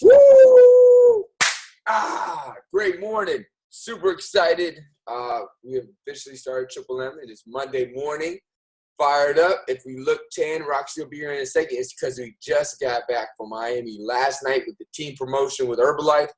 Woo! Great morning. Super excited. We have officially started Triple M. It is Monday morning. Fired up. If we look tan, Roxy will be here in a second. It's because we just got back from Miami last night with the team promotion with Herbalife.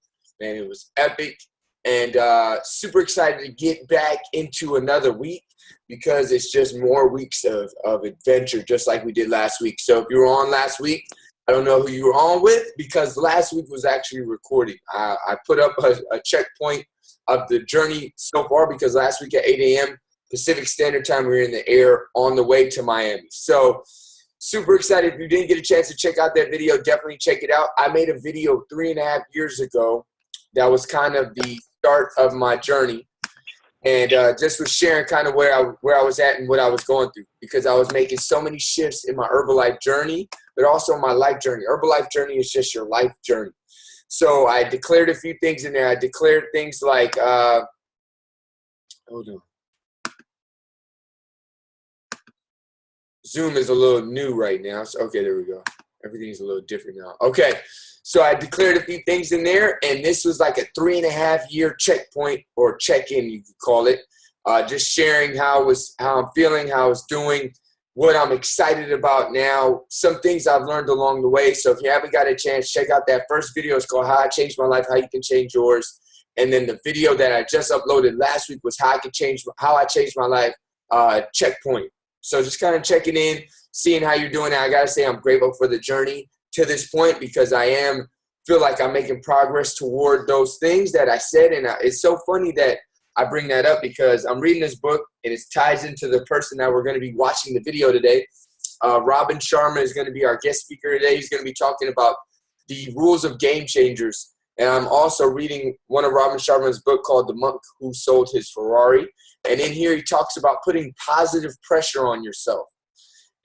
Man, it was epic. And super excited to get back into another week because it's just more weeks of adventure, just like we did last week. So if you were on last week, I don't know who you were on with because last week was actually recording. I put up a checkpoint of the journey so far because last week at 8 a.m. Pacific Standard Time, we were in the air on the way to Miami. So super excited. If you didn't get a chance to check out that video, definitely check it out. I made a video 3.5 years ago that was kind of the start of my journey. And just was sharing kind of where I was at and what I was going through because I was making so many shifts in my Herbalife journey, but also my life journey. Herbalife journey is just your life journey. So I declared a few things in there. I declared things like, hold on. Zoom is a little new right now. So, okay, there we go. Everything's a little different now. Okay. So I declared a few things in there, and this was like a 3.5 year checkpoint or check-in, you could call it. Just sharing how I'm feeling, how I was doing, what I'm excited about now, some things I've learned along the way. So if you haven't got a chance, check out that first video. It's called How I Changed My Life, How You Can Change Yours. And then the video that I just uploaded last week was How I Changed My Life checkpoint. So just kind of checking in, seeing how you're doing. And I got to say I'm grateful for the journey to this point because I feel like I'm making progress toward those things that I said. And it's so funny that I bring that up because I'm reading this book and it ties into the person that we're going to be watching the video today. Sharma is going to be our guest speaker today. He's going to be talking about the rules of game changers. And I'm also reading one of Sharma's book called The Monk Who Sold His Ferrari. And in here he talks about putting positive pressure on yourself.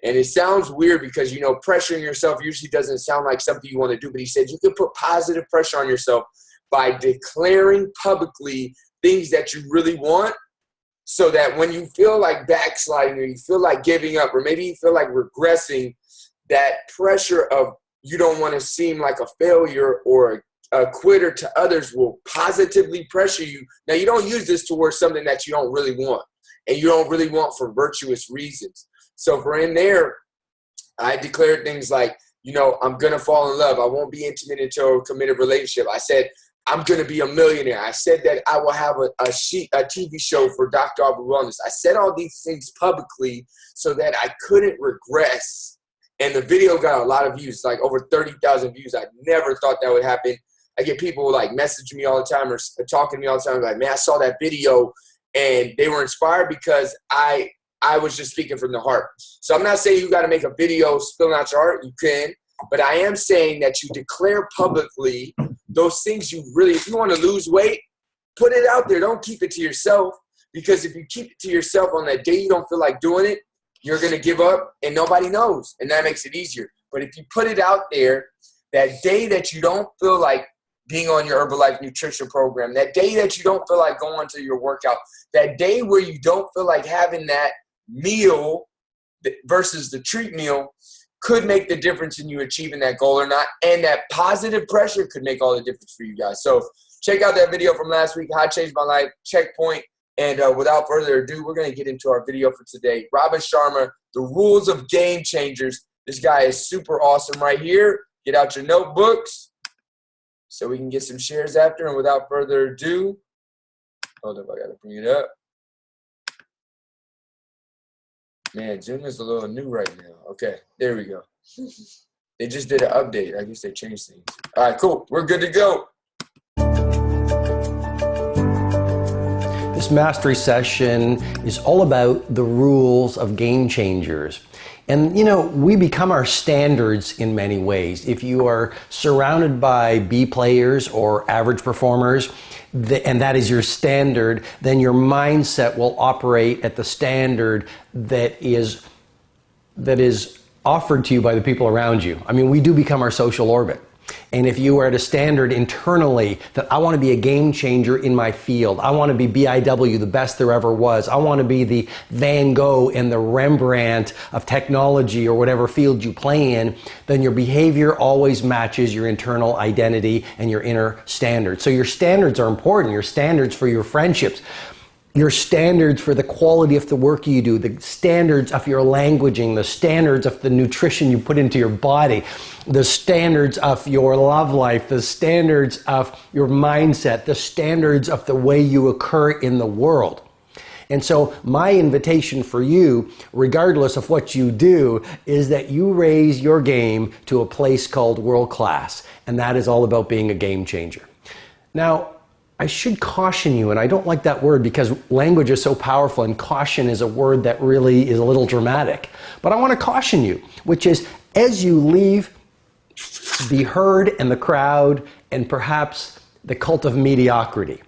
And it sounds weird because, you know, pressuring yourself usually doesn't sound like something you want to do. But he said you can put positive pressure on yourself by declaring publicly things that you really want so that when you feel like backsliding or you feel like giving up or maybe you feel like regressing, that pressure of you don't want to seem like a failure or a quitter to others will positively pressure you. Now, you don't use this towards something that you don't really want and you don't really want for virtuous reasons. So for in there, I declared things like, you know, I'm going to fall in love. I won't be intimate until a committed relationship. I said, I'm going to be a millionaire. I said that I will have a TV show for DrAubreyWellness. I said all these things publicly so that I couldn't regress. And the video got a lot of views, like over 30,000 views. I never thought that would happen. I get people like messaging me all the time or talking to me all the time like, man, I saw that video and they were inspired because I was just speaking from the heart. So I'm not saying you got to make a video spilling out your heart. You can. But I am saying that you declare publicly those things you really, if you want to lose weight, put it out there. Don't keep it to yourself. Because if you keep it to yourself on that day you don't feel like doing it, you're going to give up and nobody knows. And that makes it easier. But if you put it out there, that day that you don't feel like being on your Herbalife nutrition program, that day that you don't feel like going to your workout, that day where you don't feel like having that meal versus the treat meal could make the difference in you achieving that goal or not. And that positive pressure could make all the difference for you guys. So check out that video from last week, How I Changed My Life, checkpoint. And without further ado, we're going to get into our video for today. Sharma, the rules of game changers. This guy is super awesome right here. Get out your notebooks so we can get some shares after. And without further ado, hold up, I got to bring it up. Man, Zoom is a little new right now. Okay, there we go. They just did an update. I guess they changed things. All right, cool. We're good to go. This mastery session is all about the rules of game changers. And, you know, we become our standards in many ways. If you are surrounded by B players or average performers, and that is your standard, then your mindset will operate at the standard that is offered to you by the people around you. I mean, we do become our social orbit. And if you are at a standard internally that I want to be a game changer in my field, I want to be BIW, the best there ever was, I want to be the Van Gogh and the Rembrandt of technology or whatever field you play in, then your behavior always matches your internal identity and your inner standards. So your standards are important, your standards for your friendships, your standards for the quality of the work you do, the standards of your languaging, the standards of the nutrition you put into your body, the standards of your love life, the standards of your mindset, the standards of the way you occur in the world. And so my invitation for you, regardless of what you do, is that you raise your game to a place called world class. And that is all about being a game changer. Now, I should caution you, and I don't like that word because language is so powerful, and caution is a word that really is a little dramatic. But I want to caution you, which is as you leave the herd and the crowd and perhaps the cult of mediocrity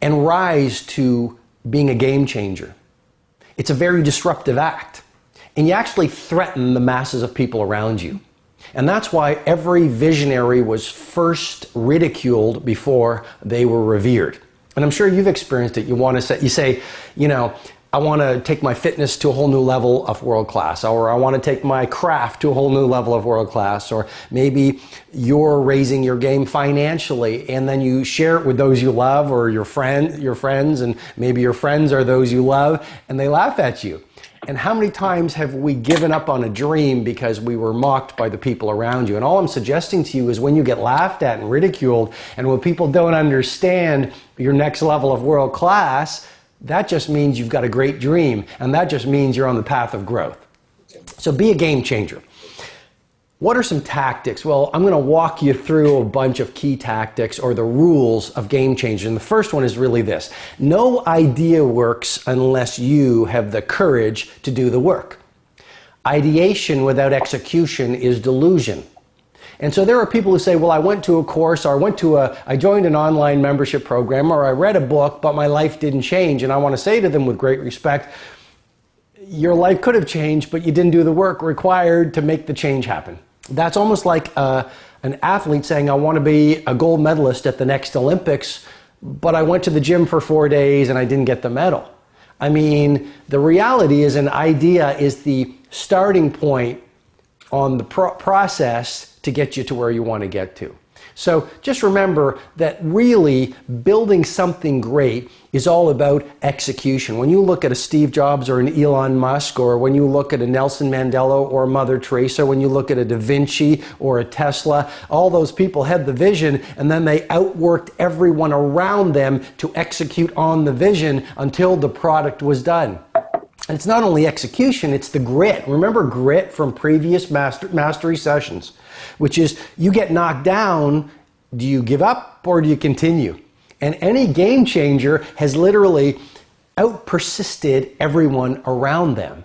and rise to being a game changer, it's a very disruptive act. And you actually threaten the masses of people around you. And that's why every visionary was first ridiculed before they were revered. And I'm sure you've experienced it. You say, you know, I want to take my fitness to a whole new level of world class, or I want to take my craft to a whole new level of world class, or maybe you're raising your game financially and then you share it with those you love or your friends, and maybe your friends are those you love and they laugh at you. And how many times have we given up on a dream because we were mocked by the people around you? And all I'm suggesting to you is when you get laughed at and ridiculed, and when people don't understand your next level of world class, that just means you've got a great dream, and that just means you're on the path of growth. So be a game changer. What are some tactics? Well, I'm going to walk you through a bunch of key tactics or the rules of game changers. And the first one is really this. No idea works unless you have the courage to do the work. Ideation without execution is delusion. And so there are people who say, well, I went to a course, or I joined an online membership program, or I read a book, but my life didn't change. And I want to say to them with great respect, your life could have changed, but you didn't do the work required to make the change happen. That's almost like an athlete saying, I want to be a gold medalist at the next Olympics, but I went to the gym for 4 days and I didn't get the medal. I mean, the reality is an idea is the starting point on the process to get you to where you want to get to. So just remember that really building something great is all about execution. When you look at a Steve Jobs or an Elon Musk, or when you look at a Nelson Mandela or a Mother Teresa, when you look at a Da Vinci or a Tesla, all those people had the vision and then they outworked everyone around them to execute on the vision until the product was done. And it's not only execution, it's the grit. Remember grit from previous mastery sessions, which is you get knocked down, do you give up or do you continue? And any game changer has literally out-persisted everyone around them.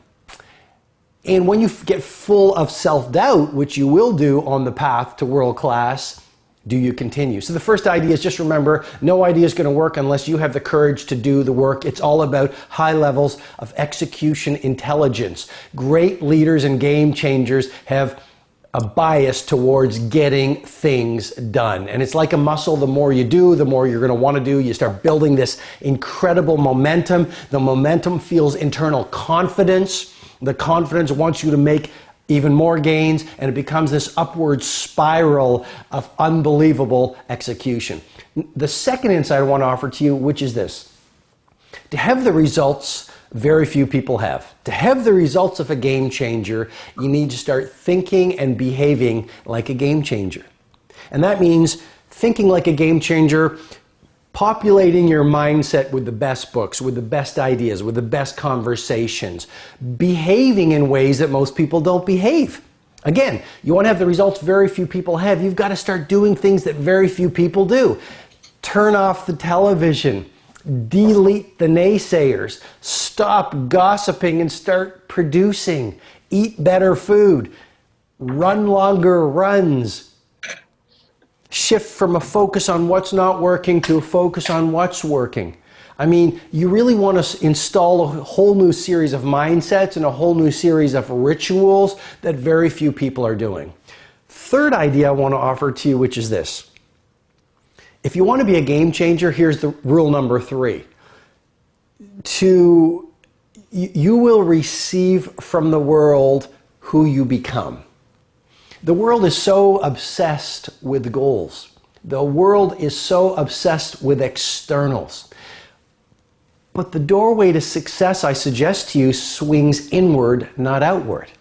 And when you get full of self-doubt, which you will do on the path to world class, do you continue? So the first idea is just remember, no idea is going to work unless you have the courage to do the work. It's all about high levels of execution intelligence. Great leaders and game changers have a bias towards getting things done. And it's like a muscle. The more you do, the more you're going to want to do. You start building this incredible momentum. The momentum fuels internal confidence. The confidence wants you to make even more gains, and it becomes this upward spiral of unbelievable execution. The second insight I want to offer to you, which is this. To have the results very few people have. To have the results of a game changer, you need to start thinking and behaving like a game changer. And that means thinking like a game changer, populating your mindset with the best books, with the best ideas, with the best conversations, behaving in ways that most people don't behave. Again, you want to have the results very few people have, you've got to start doing things that very few people do. Turn off the television, delete the naysayers, stop gossiping and start producing, eat better food, run longer runs, shift from a focus on what's not working to a focus on what's working. I mean, you really want to install a whole new series of mindsets and a whole new series of rituals that very few people are doing. third idea I want to offer to you, which is this. If you want to be a game changer, here's the rule number 3. You will receive from the world who you become. The world is so obsessed with goals. The world is so obsessed with externals. But the doorway to success, I suggest to you, swings inward, not outward.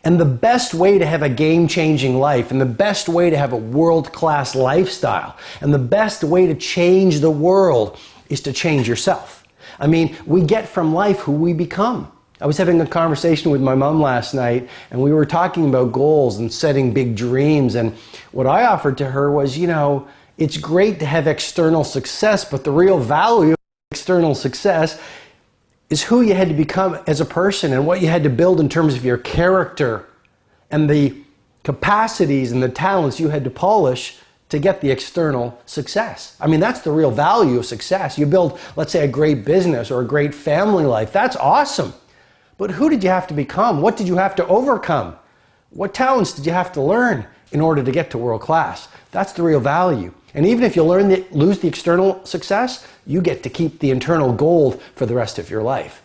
And the best way to have a game-changing life, and the best way to have a world-class lifestyle, and the best way to change the world is to change yourself. I mean, we get from life who we become. I was having a conversation with my mom last night, and we were talking about goals and setting big dreams. And what I offered to her was, it's great to have external success, but the real value of external success is who you had to become as a person and what you had to build in terms of your character and the capacities and the talents you had to polish to get the external success. I mean, that's the real value of success. You build, let's say, a great business or a great family life. That's awesome. But who did you have to become? What did you have to overcome? What talents did you have to learn in order to get to world class? That's the real value. And even if you lose the external success, you get to keep the internal gold for the rest of your life.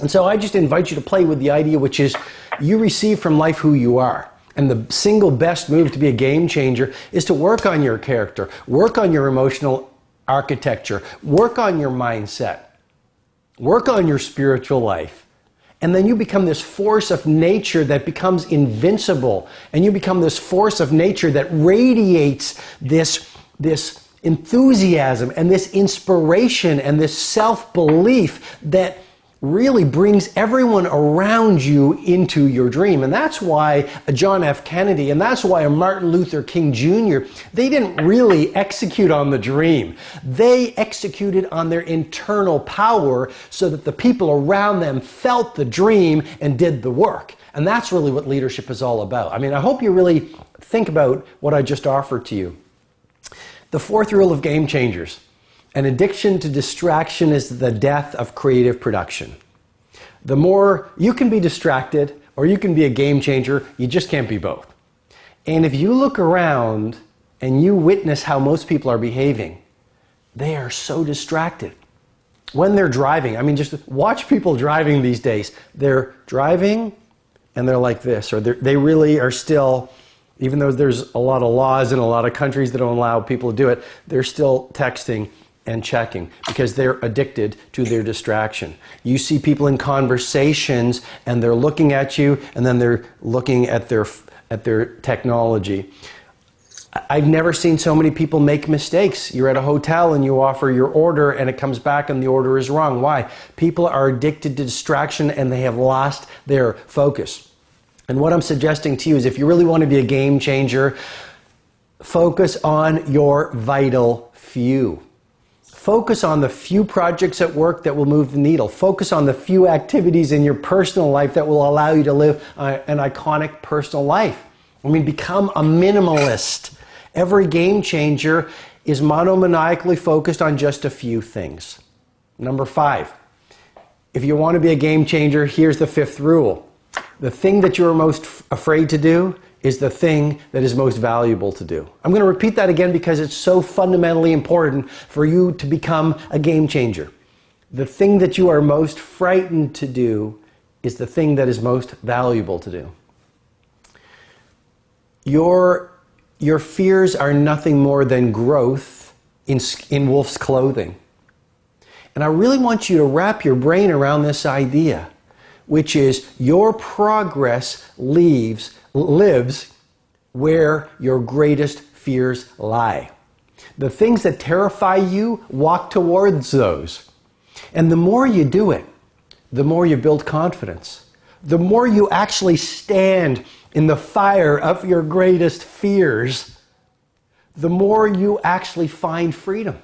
And so I just invite you to play with the idea, which is you receive from life who you are. And the single best move to be a game changer is to work on your character, work on your emotional architecture, work on your mindset, work on your spiritual life. And then you become this force of nature that becomes invincible. And you become this force of nature that radiates this enthusiasm and this inspiration and this self-belief that really brings everyone around you into your dream. And that's why a John F. Kennedy and that's why a Martin Luther King Jr., they didn't really execute on the dream. They executed on their internal power so that the people around them felt the dream and did the work. And that's really what leadership is all about. I mean, I hope you really think about what I just offered to you. The fourth rule of game changers. An addiction to distraction is the death of creative production. The more you can be distracted or you can be a game changer, you just can't be both. And if you look around and you witness how most people are behaving, they are so distracted. When they're driving, I mean, just watch people driving these days. They're driving and they're like this, or they really are still, even though there's a lot of laws in a lot of countries that don't allow people to do it, they're still texting and checking because they're addicted to their distraction. You see people in conversations and they're looking at you and then they're looking at their technology. I've never seen so many people make mistakes. You're at a hotel and you offer your order and it comes back and the order is wrong. Why? People are addicted to distraction and they have lost their focus. And what I'm suggesting to you is if you really want to be a game changer, focus on your vital few. Focus on the few projects at work that will move the needle. Focus on the few activities in your personal life that will allow you to live an iconic personal life. I mean, become a minimalist. Every game changer is monomaniacally focused on just a few things. Number 5, if you want to be a game changer, here's the 5th rule. The thing that you're most afraid to do is the thing that is most valuable to do. I'm going to repeat that again because it's so fundamentally important for you to become a game changer. The thing that you are most frightened to do is the thing that is most valuable to do. Your fears are nothing more than growth in wolf's clothing. And I really want you to wrap your brain around this idea, which is your progress lives where your greatest fears lie. The things that terrify you, walk towards those. And the more you do it, the more you build confidence. The more you actually stand in the fire of your greatest fears, the more you actually find freedom.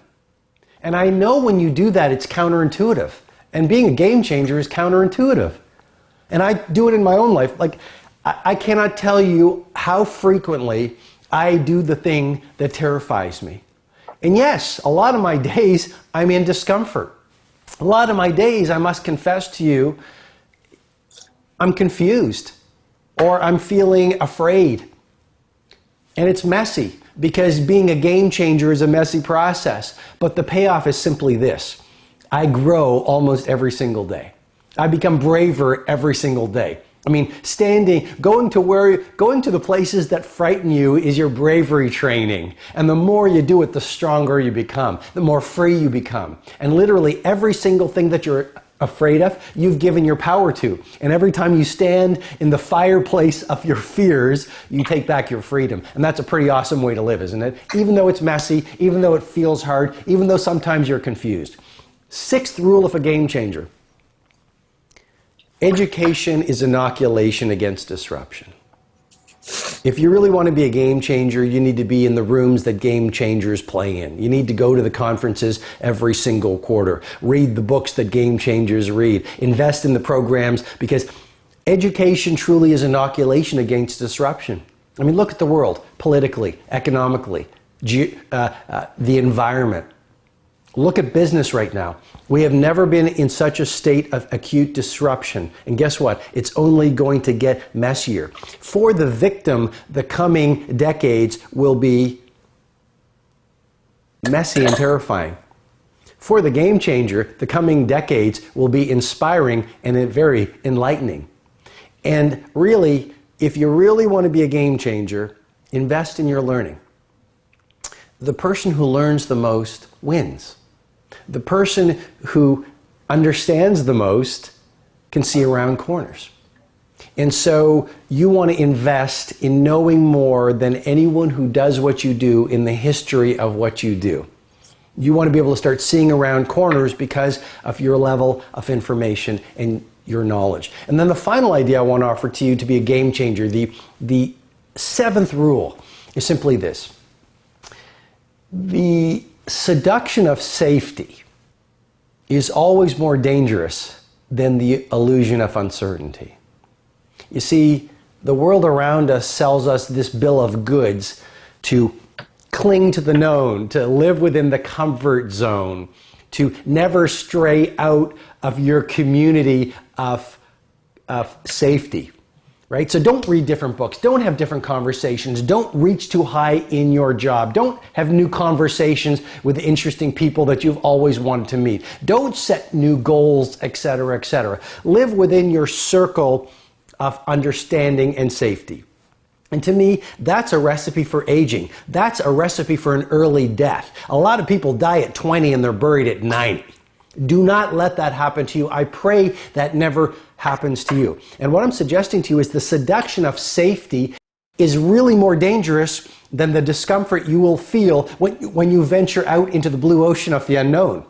And I know when you do that, it's counterintuitive. And being a game changer is counterintuitive. And I do it in my own life. Like, I cannot tell you how frequently I do the thing that terrifies me. And yes, a lot of my days I'm in discomfort. A lot of my days, I must confess to you, I'm confused or I'm feeling afraid. And it's messy because being a game changer is a messy process. But the payoff is simply this. I grow almost every single day. I become braver every single day. I mean, going to the places that frighten you is your bravery training. And the more you do it, the stronger you become, the more free you become. And literally every single thing that you're afraid of, you've given your power to. And every time you stand in the fireplace of your fears, you take back your freedom. And that's a pretty awesome way to live, isn't it? Even though it's messy, even though it feels hard, even though sometimes you're confused. Sixth rule of a game changer. Education is inoculation against disruption. If you really want to be a game changer, you need to be in the rooms that game changers play in. You need to go to the conferences every single quarter. Read the books that game changers read. Invest in the programs, because education truly is inoculation against disruption. I mean, look at the world, politically, economically, the environment. Look at business right now. We have never been in such a state of acute disruption. And guess what? It's only going to get messier. For the victim, the coming decades will be messy and terrifying. For the game changer, the coming decades will be inspiring and very enlightening. And really, if you really want to be a game changer, invest in your learning. The person who learns the most wins. The person who understands the most can see around corners. And so you want to invest in knowing more than anyone who does what you do in the history of what you do. You want to be able to start seeing around corners because of your level of information and your knowledge. And then the final idea I want to offer to you to be a game changer, the seventh rule, is simply this. The seduction of safety is always more dangerous than the illusion of uncertainty. You see, the world around us sells us this bill of goods to cling to the known, to live within the comfort zone, to never stray out of your community of safety. Right? So don't read different books. Don't have different conversations. Don't reach too high in your job. Don't have new conversations with interesting people that you've always wanted to meet. Don't set new goals, etc., etc. Live within your circle of understanding and safety. And to me, that's a recipe for aging. That's a recipe for an early death. A lot of people die at 20 and they're buried at 90. Do not let that happen to you. I pray that never happens to you. And what I'm suggesting to you is the seduction of safety is really more dangerous than the discomfort you will feel when you venture out into the blue ocean of the unknown.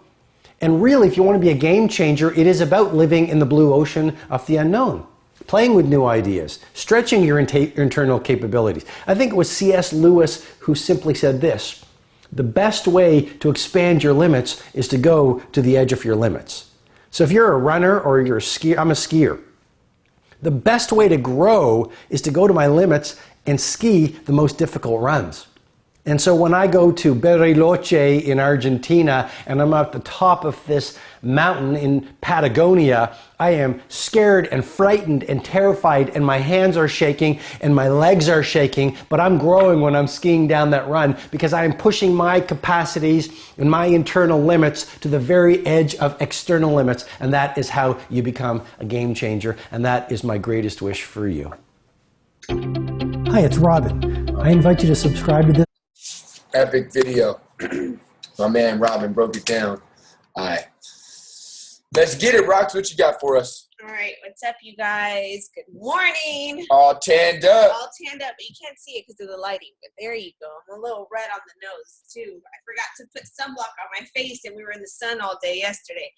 And really, if you want to be a game changer, it is about living in the blue ocean of the unknown, playing with new ideas, stretching your internal capabilities. I think it was C.S. Lewis who simply said this: the best way to expand your limits is to go to the edge of your limits. So if you're a runner or you're a skier, I'm a skier. The best way to grow is to go to my limits and ski the most difficult runs. And so when I go to Bariloche in Argentina and I'm at the top of this mountain in Patagonia, I am scared and frightened and terrified, and my hands are shaking and my legs are shaking, but I'm growing when I'm skiing down that run because I am pushing my capacities and my internal limits to the very edge of external limits, and that is how you become a game changer, and that is my greatest wish for you. Hi, it's Robin. I invite you to subscribe to this Epic video. My man Robin broke it down. All right. Let's get it, Rox. What you got for us? All right, what's up, you guys? Good morning. All tanned up. All tanned up, but you can't see it because of the lighting. But there you go. I'm a little red on the nose, too. I forgot to put sunblock on my face, and we were in the sun all day yesterday.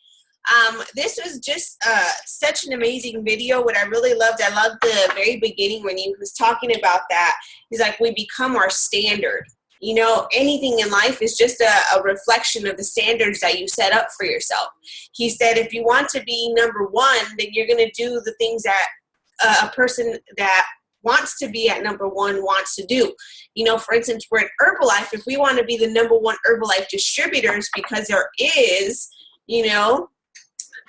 This was just such an amazing video. What I really loved, I loved the very beginning when he was talking about that. He's like, we become our standard. You know, anything in life is just a reflection of the standards that you set up for yourself. He said, if you want to be number one, then you're going to do the things that a person that wants to be at number one wants to do. You know, for instance, we're in Herbalife. If we want to be the number one Herbalife distributors, because there is, you know,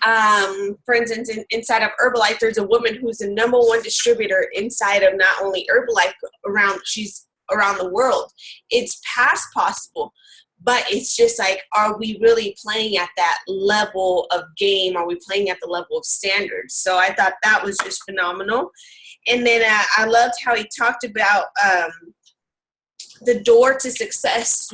for instance, inside of Herbalife, there's a woman who's the number one distributor inside of not only Herbalife, but around, she's around the world. It's past possible. But it's just like, are we really playing at that level of game? Are we playing at the level of standards? So I thought that was just phenomenal. And then I loved how he talked about the door to success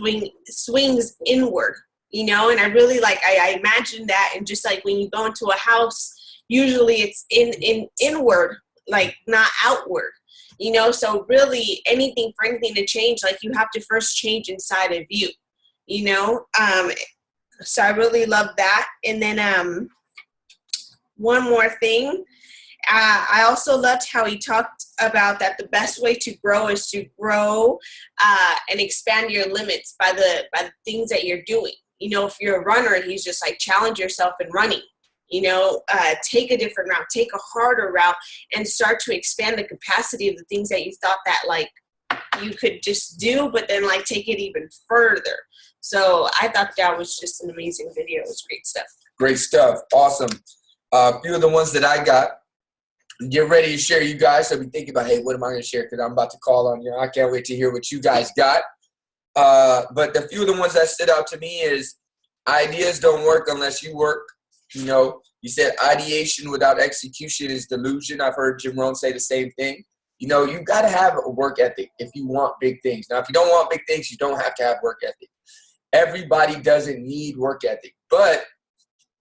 swings inward, you know, and I really I imagine that. And just like when you go into a house, usually it's inward, like not outward, you know. So really anything to change, like you have to first change inside of you, you know. So I really love that. And then one more thing, I also loved how he talked about that the best way to grow is to grow and expand your limits by the things that you're doing. You know, if you're a runner, he's just like, challenge yourself in running, you know, take a different route, take a harder route, and start to expand the capacity of the things that you thought that like you could just do, but then like take it even further. So I thought that was just an amazing video. It was great stuff. Great stuff. Awesome. A few of the ones that I got. Get ready to share, you guys. So be thinking about, hey, what am I going to share? Because I'm about to call on you. I can't wait to hear what you guys got. But the few of the ones that stood out to me is ideas don't work unless you work. You know, you said ideation without execution is delusion. I've heard Jim Rohn say the same thing. You know, you got to have a work ethic if you want big things. Now, if you don't want big things, you don't have to have work ethic. Everybody doesn't need work ethic, but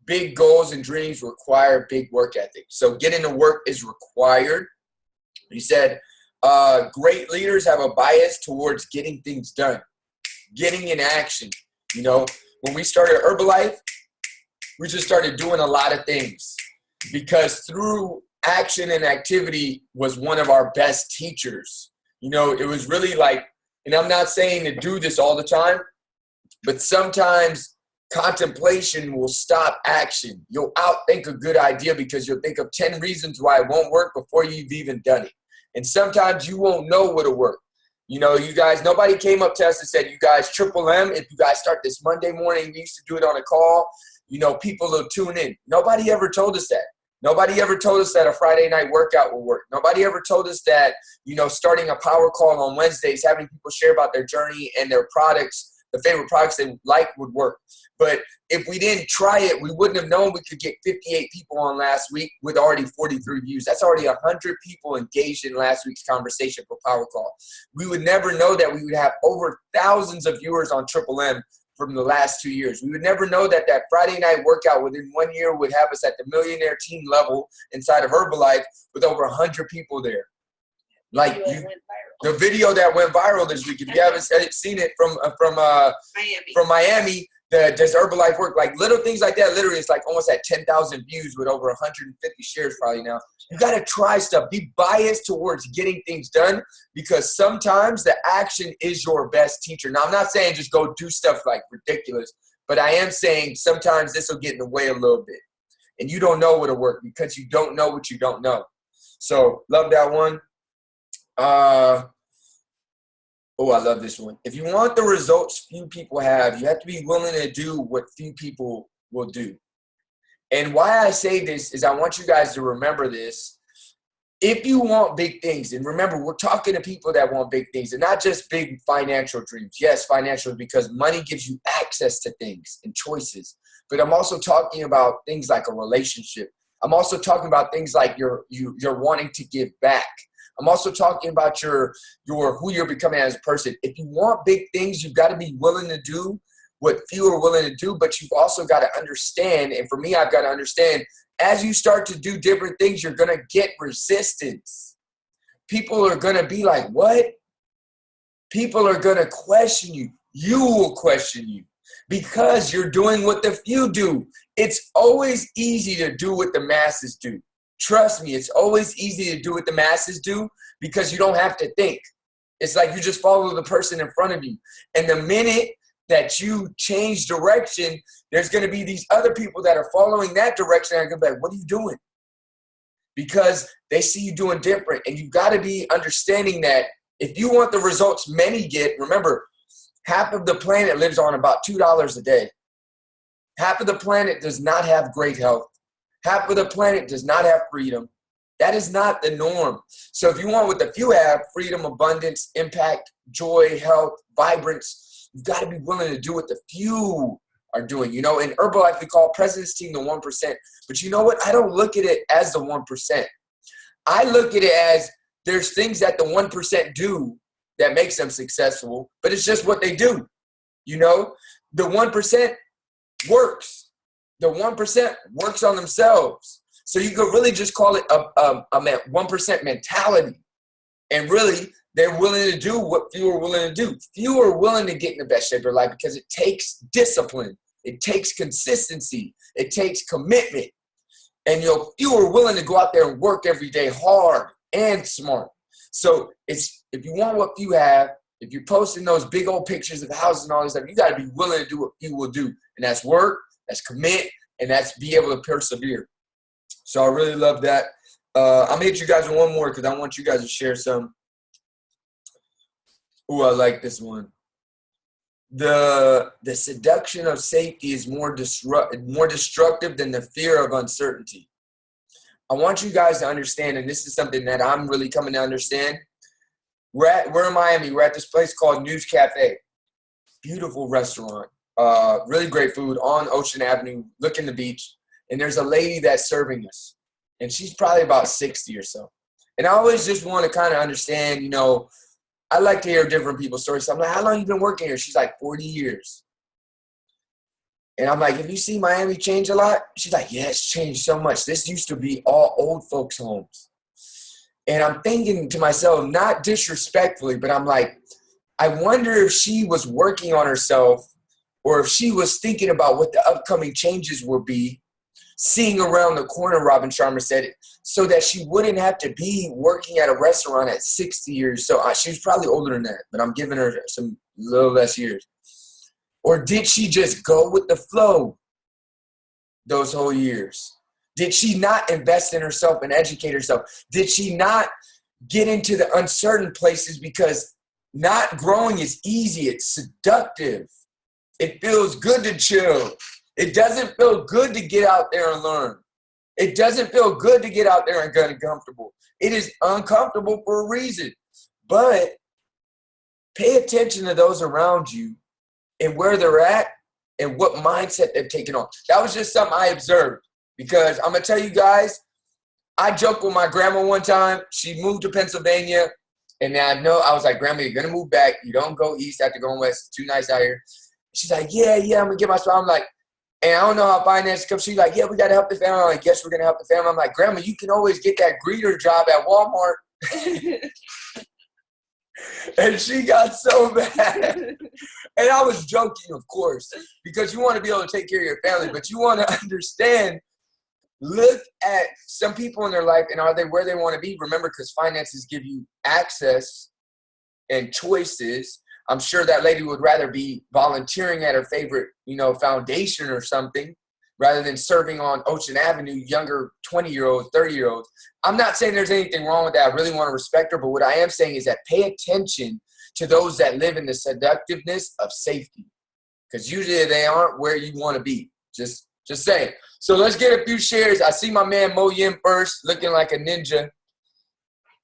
big goals and dreams require big work ethic. So getting to work is required. He said, great leaders have a bias towards getting things done, getting in action. You know, when we started Herbalife, we just started doing a lot of things because through action and activity was one of our best teachers. You know, it was really like, and I'm not saying to do this all the time, but sometimes contemplation will stop action. You'll outthink a good idea because you'll think of 10 reasons why it won't work before you've even done it. And sometimes you won't know what'll work. You know, you guys, nobody came up to us and said, you guys, Triple M, if you guys start this Monday morning, we used to do it on a call, you know, people will tune in. Nobody ever told us that. Nobody ever told us that a Friday night workout will work. Nobody ever told us that, you know, starting a power call on Wednesdays, having people share about their journey and their products, the favorite products they like would work. But if we didn't try it, we wouldn't have known we could get 58 people on last week with already 43 views. That's already 100 people engaged in last week's conversation for Power Call. We would never know that we would have over thousands of viewers on Triple M from the last 2 years. We would never know that that Friday night workout within 1 year would have us at the millionaire team level inside of Herbalife with over 100 people there. Like the video that went viral this week, if you haven't seen it from Miami, does Herbalife work? Like little things like that, literally it's like almost at 10,000 views with over 150 shares probably now. You got to try stuff. Be biased towards getting things done because sometimes the action is your best teacher. Now, I'm not saying just go do stuff like ridiculous, but I am saying sometimes this will get in the way a little bit. And you don't know what'll work because you don't know what you don't know. So love that one. Oh, I love this one. If you want the results few people have, you have to be willing to do what few people will do. And why I say this is I want you guys to remember this. If you want big things, and remember, we're talking to people that want big things and not just big financial dreams. Yes, financial, because money gives you access to things and choices. But I'm also talking about things like a relationship. I'm also talking about things like you're wanting to give back. I'm also talking about your who you're becoming as a person. If you want big things, you've got to be willing to do what few are willing to do, but you've also got to understand, and for me, I've got to understand, as you start to do different things, you're going to get resistance. People are going to be like, what? People are going to question you. You will question you because you're doing what the few do. It's always easy to do what the masses do. Trust me, it's always easy to do what the masses do because you don't have to think. It's like you just follow the person in front of you. And the minute that you change direction, there's going to be these other people that are following that direction and are going to be like, what are you doing? Because they see you doing different. And you've got to be understanding that if you want the results many get, remember, half of the planet lives on about $2 a day. Half of the planet does not have great health. Half of the planet does not have freedom. That is not the norm. So if you want what the few have, freedom, abundance, impact, joy, health, vibrance, you've got to be willing to do what the few are doing. You know, in Herbalife, we call President's Team the 1%. But you know what? I don't look at it as the 1%. I look at it as there's things that the 1% do that makes them successful, but it's just what they do. You know, the 1% works. The 1% works on themselves. So you could really just call it a 1% mentality. And really, they're willing to do what few are willing to do. Few are willing to get in the best shape of their life because it takes discipline. It takes consistency. It takes commitment. And few are willing to go out there and work every day hard and smart. So if you want what few have, if you're posting those big old pictures of houses and all this stuff, you got to be willing to do what few will do. And that's work, that's commit, and that's be able to persevere. So I really love that. I'm going to hit you guys with one more because I want you guys to share some. Ooh, I like this one. The seduction of safety is more destructive than the fear of uncertainty. I want you guys to understand, and this is something that I'm really coming to understand. We're in Miami. We're at this place called News Cafe. Beautiful restaurant. Really great food on Ocean Avenue, looking the beach. And there's a lady that's serving us. And she's probably about 60 or so. And I always just want to kind of understand, you know, I like to hear different people's stories. So I'm like, how long you been working here? She's like, 40 years. And I'm like, have you seen Miami change a lot? She's like, yeah, it's changed so much. This used to be all old folks' homes. And I'm thinking to myself, not disrespectfully, but I'm like, I wonder if she was working on herself or if she was thinking about what the upcoming changes will be, seeing around the corner, Robin Sharma said it, so that she wouldn't have to be working at a restaurant at 60 years. So she was probably older than that, but I'm giving her some little less years. Or did she just go with the flow those whole years? Did she not invest in herself and educate herself? Did she not get into the uncertain places because not growing is easy? It's seductive. It feels good to chill. It doesn't feel good to get out there and learn. It doesn't feel good to get out there and get uncomfortable. It is uncomfortable for a reason. But pay attention to those around you and where they're at and what mindset they've taken on. That was just something I observed because I'm going to tell you guys, I joked with my grandma one time. She moved to Pennsylvania, and I was like, Grandma, you're going to move back. You don't go east after going west. It's too nice out here. She's like, yeah, I'm going to get my spot. I'm like, and I don't know how finance comes. She's like, yeah, we got to help the family. I'm like, yes, we're going to help the family. I'm like, Grandma, you can always get that greeter job at Walmart. And she got so mad. And I was joking, of course, because you want to be able to take care of your family, but you want to understand, look at some people in their life and are they where they want to be? Remember, because finances give you access and choices. I'm sure that lady would rather be volunteering at her favorite, foundation or something rather than serving on Ocean Avenue, younger 20-year-olds, 30-year-olds. I'm not saying there's anything wrong with that. I really want to respect her. But what I am saying is that pay attention to those that live in the seductiveness of safety, because usually they aren't where you want to be. Just saying. So let's get a few shares. I see my man Mo Yin first, looking like a ninja,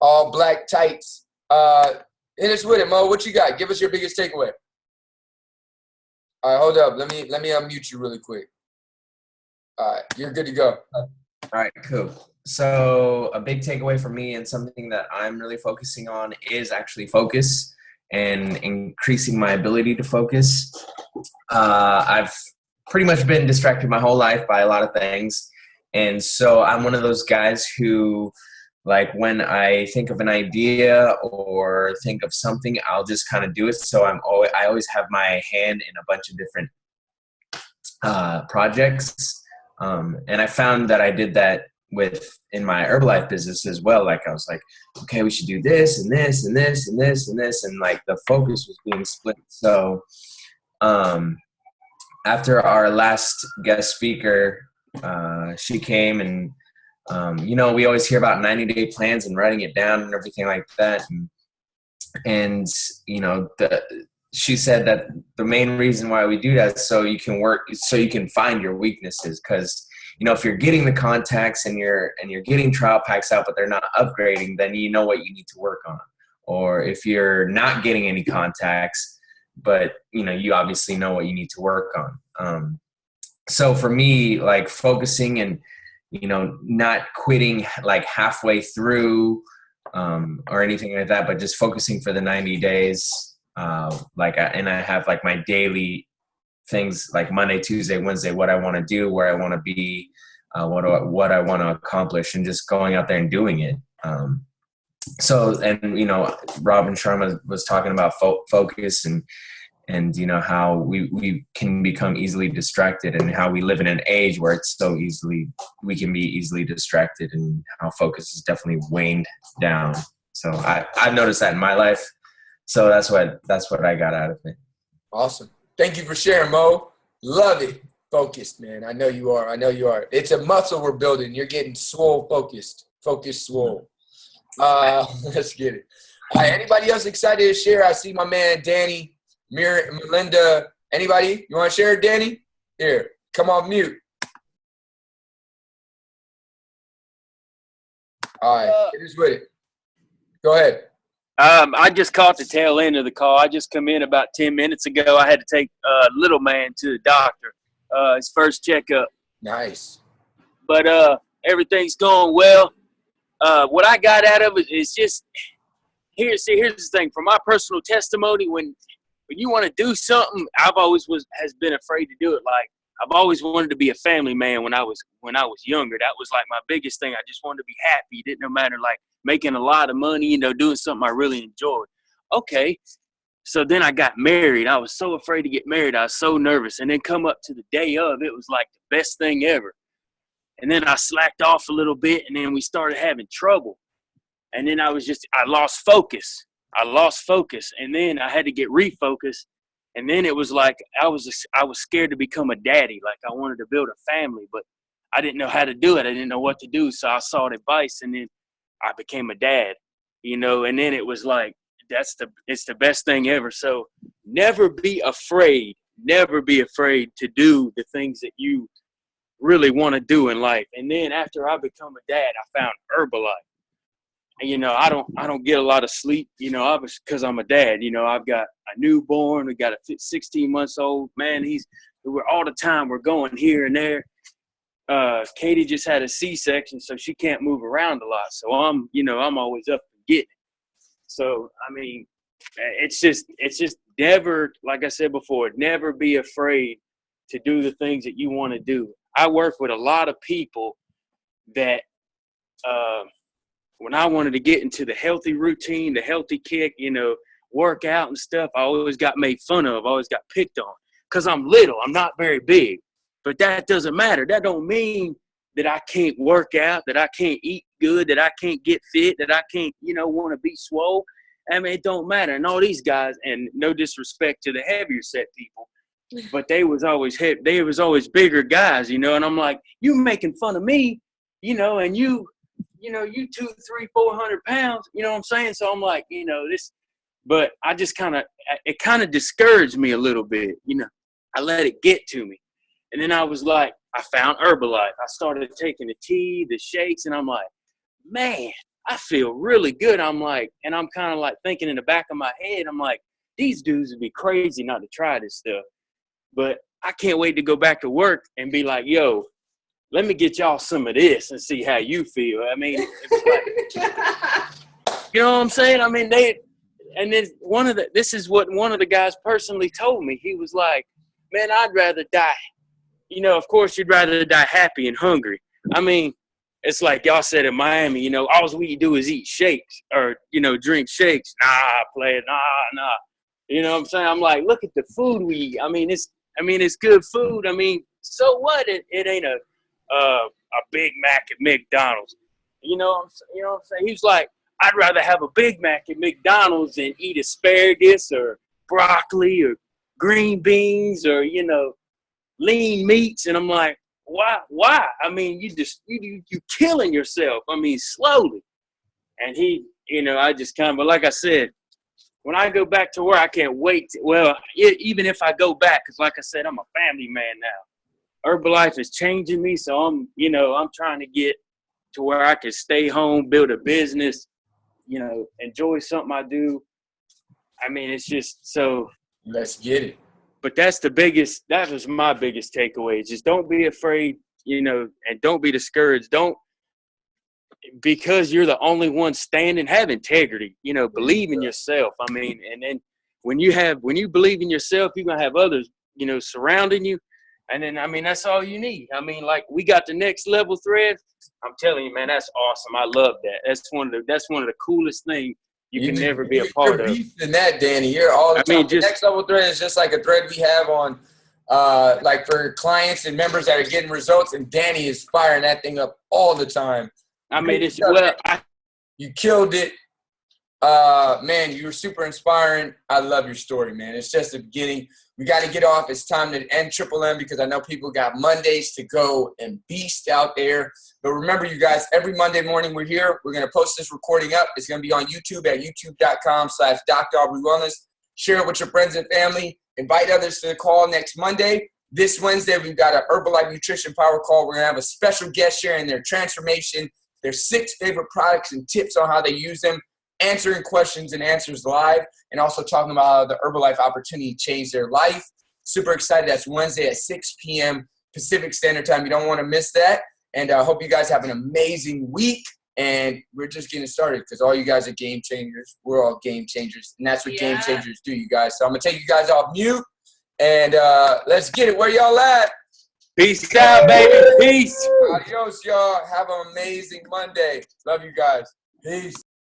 all black tights. Hit us with it, Mo. What you got? Give us your biggest takeaway. All right, hold up. Let me unmute you really quick. All right, you're good to go. All right, cool. So a big takeaway for me and something that I'm really focusing on is actually focus and increasing my ability to focus. I've pretty much been distracted my whole life by a lot of things. And so I'm one of those guys who, like, when I think of an idea or think of something, I'll just kind of do it. So I always have my hand in a bunch of different projects. And I found that I did that in my Herbalife business as well. Like, I was like, okay, we should do this and this and this and this and this. And like the focus was being split. So after our last guest speaker, she came and, we always hear about 90-day plans and writing it down and everything like that. And she said that the main reason why we do that is so you can find your weaknesses. Because if you're getting the contacts and you're getting trial packs out, but they're not upgrading, then you know what you need to work on. Or if you're not getting any contacts, but you obviously know what you need to work on. So for me, like focusing and, not quitting like halfway through, or anything like that, but just focusing for the 90 days. And I have like my daily things like Monday, Tuesday, Wednesday, what I want to do, where I want to be, what I want to accomplish, and just going out there and doing it. Rob and Sharma was talking about focus and how we can become easily distracted, and how we live in an age where we can be easily distracted, and how focus is definitely waned down. So I've noticed that in my life. So that's what I got out of it. Awesome. Thank you for sharing, Mo. Love it. Focused, man. I know you are. It's a muscle we're building. You're getting swole focused. Focused swole. Let's get it. All right. Anybody else excited to share? I see my man Danny, Melinda. Anybody? You want to share, Danny? Here. Come on mute. All right. Hit us with it. Go ahead. I just caught the tail end of the call. I just come in about 10 minutes ago. I had to take little man to the doctor, his first checkup. Nice. But everything's going well. What I got out of it is just here's the thing. From my personal testimony, when you want to do something, I've always has been afraid to do it. Like I've always wanted to be a family man when I was younger. That was like my biggest thing. I just wanted to be happy. It didn't matter like making a lot of money, doing something I really enjoyed. Okay. So then I got married. I was so afraid to get married. I was so nervous. And then come up to the day of, it was like the best thing ever. And then I slacked off a little bit, and then we started having trouble. And then I lost focus. And then I had to get refocused. And then it was like I was scared to become a daddy. Like I wanted to build a family, but I didn't know how to do it. I didn't know what to do. So I sought advice, and then I became a dad, and then it was like, it's the best thing ever. So never be afraid to do the things that you really want to do in life. And then after I become a dad, I found Herbalife. And, I don't get a lot of sleep, because I'm a dad. I've got a newborn. We got a 16 months old man. We're all the time. We're going here and there. Katie just had a C-section, so she can't move around a lot. So I'm always up and getting it. So, I mean, it's just never, like I said before, never be afraid to do the things that you want to do. I work with a lot of people that, when I wanted to get into the healthy routine, the healthy kick, work out and stuff, I always got made fun of, always got picked on because I'm little. I'm not very big. But that doesn't matter. That don't mean that I can't work out, that I can't eat good, that I can't get fit, that I can't, want to be swole. I mean, it don't matter. And all these guys, and no disrespect to the heavier set people, but they was always bigger guys, and I'm like, you making fun of me, and you 200, 300, 400 pounds, you know what I'm saying? So I'm like, this, but I just it kind of discouraged me a little bit, I let it get to me. And then I was like, I found Herbalife. I started taking the tea, the shakes, and I'm like, man, I feel really good. I'm like, and I'm kind of like thinking in the back of my head, I'm like, these dudes would be crazy not to try this stuff. But I can't wait to go back to work and be like, yo, let me get y'all some of this and see how you feel. I mean, it's like, you know what I'm saying? I mean, this is what one of the guys personally told me. He was like, man, I'd rather die. Of course, you'd rather die happy and hungry. I mean, it's like y'all said in Miami, all we do is eat shakes or, drink shakes. Nah, play it. Nah. You know what I'm saying? I'm like, look at the food we eat. I mean, it's good food. I mean, so what? It ain't a Big Mac at McDonald's. You know what I'm saying? He was like, I'd rather have a Big Mac at McDonald's than eat asparagus or broccoli or green beans or, lean meats. And I'm like, why? I mean, you killing yourself. I mean, slowly. And he, I just but like I said, when I go back to work, I can't wait. Even if I go back, because like I said, I'm a family man now. Herbalife is changing me. So I'm trying to get to where I can stay home, build a business, enjoy something I do. I mean, it's just so. Let's get it. But that was my biggest takeaway. Just don't be afraid, and don't be discouraged. Because you're the only one standing, have integrity, believe in yourself. I mean, and then when you believe in yourself, you're going to have others, surrounding you. And then, I mean, that's all you need. I mean, like, we got the next level thread. I'm telling you, man, that's awesome. I love that. That's one of the coolest things you can never be a part of. You're beefing that, Danny. You're all the time. I mean, the next level thread is just like a thread we have on, like for clients and members that are getting results. And Danny is firing that thing up all the time. I mean, you killed it. Man, you were super inspiring. I love your story, man. It's just the beginning. We got to get off. It's time to end Triple M because I know people got Mondays to go and beast out there. But remember, you guys, every Monday morning we're here. We're going to post this recording up. It's going to be on YouTube at youtube.com/DrAubreyWellness. Share it with your friends and family. Invite others to the call next Monday. This Wednesday, we've got an Herbalife Nutrition Power Call. We're going to have a special guest sharing their transformation, their 6 favorite products and tips on how they use them, answering questions and answers live, and also talking about how the Herbalife opportunity changed their life. Super excited. That's Wednesday at 6 p.m. Pacific Standard Time. You don't want to miss that. And I hope you guys have an amazing week. And we're just getting started because all you guys are game changers. We're all game changers. And that's what game changers do, you guys. So I'm going to take you guys off mute. And let's get it. Where y'all at? Peace out, baby. Peace. Adios, y'all. Have an amazing Monday. Love you guys. Peace.